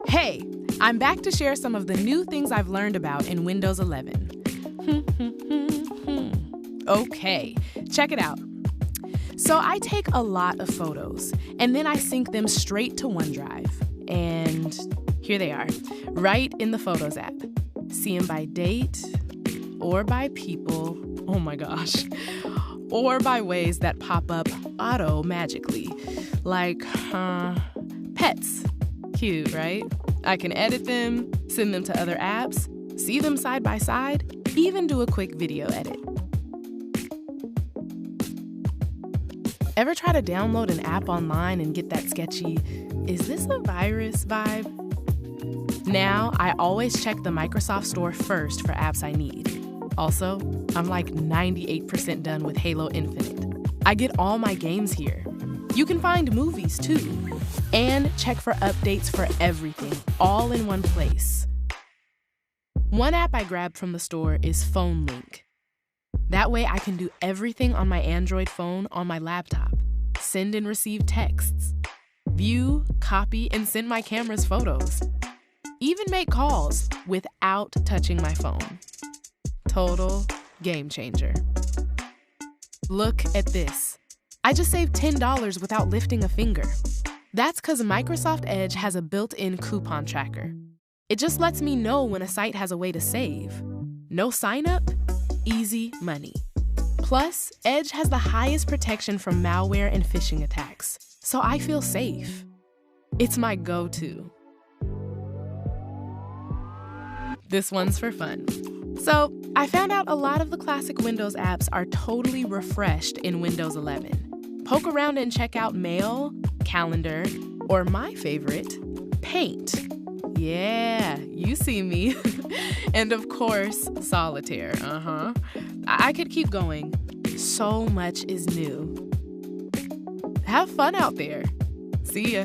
Hey, I'm back to share some of the new things I've learned about in Windows 11. Okay, check it out. So I take a lot of photos, and then I sync them straight to OneDrive. And here they are, right in the Photos app. See them by date, or by people, oh my gosh, or by ways that pop up auto-magically, like pets. Cute, right? I can edit them, send them to other apps, see them side by side, even do a quick video edit. Ever try to download an app online and get that sketchy, is this a virus vibe? Now, I always check the Microsoft Store first for apps I need. Also, I'm like 98% done with Halo Infinite. I get all my games here. You can find movies too. And check for updates for everything, all in one place. One app I grabbed from the store is Phone Link. That way I can do everything on my Android phone on my laptop. Send and receive texts. View, copy, and send my camera's photos. Even make calls without touching my phone. Total game changer. Look at this. I just saved $10 without lifting a finger. That's because Microsoft Edge has a built-in coupon tracker. It just lets me know when a site has a way to save. No sign-up, easy money. Plus, Edge has the highest protection from malware and phishing attacks, so I feel safe. It's my go-to. This one's for fun. So, I found out a lot of the classic Windows apps are totally refreshed in Windows 11. Poke around and check out Mail, Calendar, or my favorite, Paint. Yeah, you see me. And of course, Solitaire, I could keep going. So much is new. Have fun out there. See ya.